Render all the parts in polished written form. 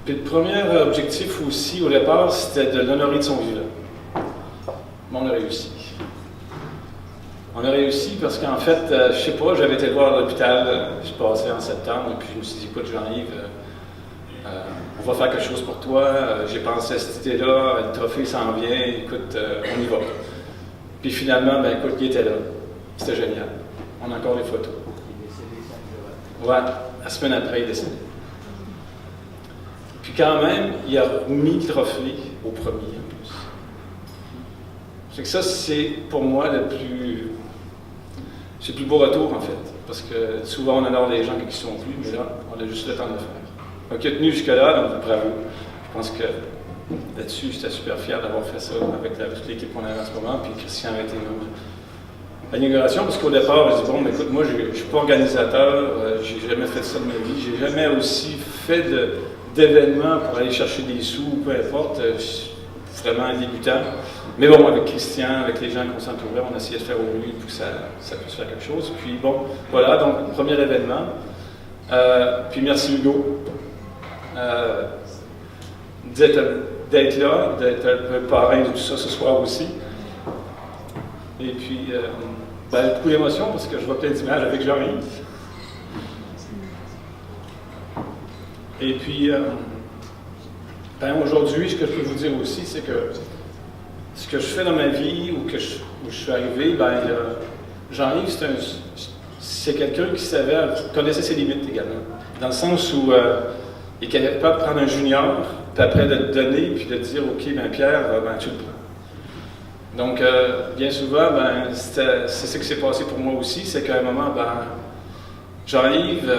Puis le premier objectif aussi, au départ, c'était de l'honorer de son vivant. Mais on a réussi. On a réussi parce qu'en fait, je sais pas, j'avais été le voir à l'hôpital, je passais en septembre, et puis je me suis dit, écoute, Jean-Yves, on va faire quelque chose pour toi. J'ai pensé à cette idée-là, le trophée s'en vient, écoute, on y va. Puis finalement, ben écoute, il était là. C'était génial. On a encore les photos. Il est décédé 5 jours. Ouais, la semaine après, il est décédé. Puis quand même, il a remis le trophée au premier en plus. C'est que ça, c'est pour moi c'est le plus beau retour en fait. Parce que souvent on honore les gens qui ne sont plus, mais là, on a juste le temps de le faire. Donc il a tenu jusque-là, donc bravo. Je pense que là-dessus, j'étais super fier d'avoir fait ça avec toute l'équipe qu'on avait en ce moment. Puis Christian a été à l'inauguration, parce qu'au départ, je dis bon, mais écoute, moi je ne suis pas organisateur, j'ai jamais fait ça de ma vie, j'ai jamais aussi fait d'événements pour aller chercher des sous, peu importe. Je suis vraiment un débutant. Mais bon, avec Christian, avec les gens qu'on s'entourait, on essayait de faire au mieux pour que ça puisse faire quelque chose. Puis bon, voilà, donc premier événement. Puis merci Hugo d'être là, d'être un parrain de tout ça ce soir aussi. Et puis, beaucoup d'émotion parce que je vois plein d'images avec Jean-Yves. Et puis, aujourd'hui, ce que je peux vous dire aussi, c'est que ce que je fais dans ma vie, où je suis arrivé, Jean-Yves, c'est quelqu'un qui connaissait ses limites également. Dans le sens où il est capable de prendre un junior, puis après de te donner, puis de te dire, OK, Pierre, tu le prends. Donc, bien souvent, c'est ce qui s'est passé pour moi aussi, c'est qu'à un moment, Jean-Yves,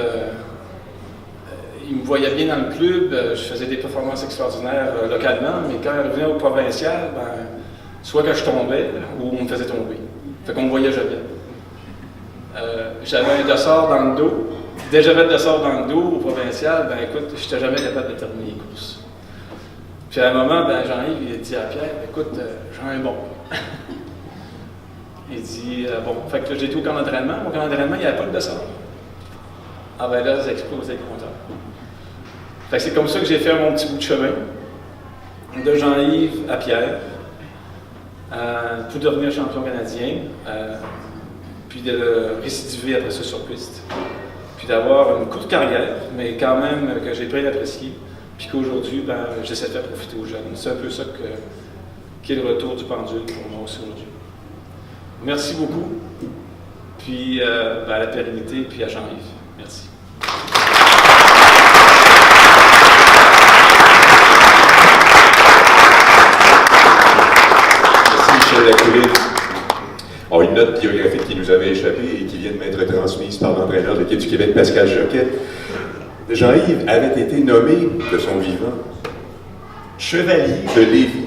il me voyait bien dans le club, je faisais des performances extraordinaires localement, mais quand il revenait au provincial, soit que je tombais, ou on me faisait tomber. Fait qu'on me voyait jamais. J'avais un dossard dans le dos. Dès que j'avais le dossard dans le dos au provincial, écoute, je n'étais jamais capable de terminer les courses. Puis à un moment, Jean-Yves, il a dit à Pierre, écoute, j'ai un bon. Il dit, bon, fait que j'ai été au camp d'entraînement. Au camp d'entraînement, il n'y avait pas de dossard. Ah là, ça explosait le compteur. Fait que c'est comme ça que j'ai fait mon petit bout de chemin, de Jean-Yves à Pierre, pour devenir champion canadien, puis de récidiver après ça sur piste. Puis d'avoir une courte carrière, mais quand même que j'ai bien apprécié, puis qu'aujourd'hui, j'essaie de faire profiter aux jeunes. C'est un peu ça qui est le retour du pendule pour moi aussi aujourd'hui. Merci beaucoup, puis à la pérennité, puis à Jean-Yves. Merci. Merci Michel Lacoulisse. Oh, une note biographique qui nous avait échappé et qui vient de m'être transmise par l'entraîneur de l'équipe du Québec, Pascal Jocquet. Jean-Yves avait été nommé de son vivant chevalier de Lévis.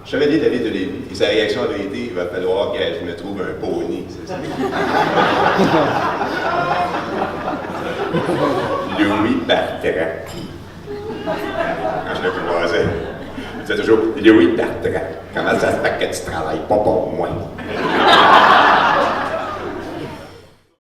Chevalier David de Lévis. Et sa réaction avait été, il va falloir que je me trouve un poney. Louis Bertrand. Quand je le croisais, il disait toujours, Louis Bertrand, comment ça se fait que tu travailles pas pour moi?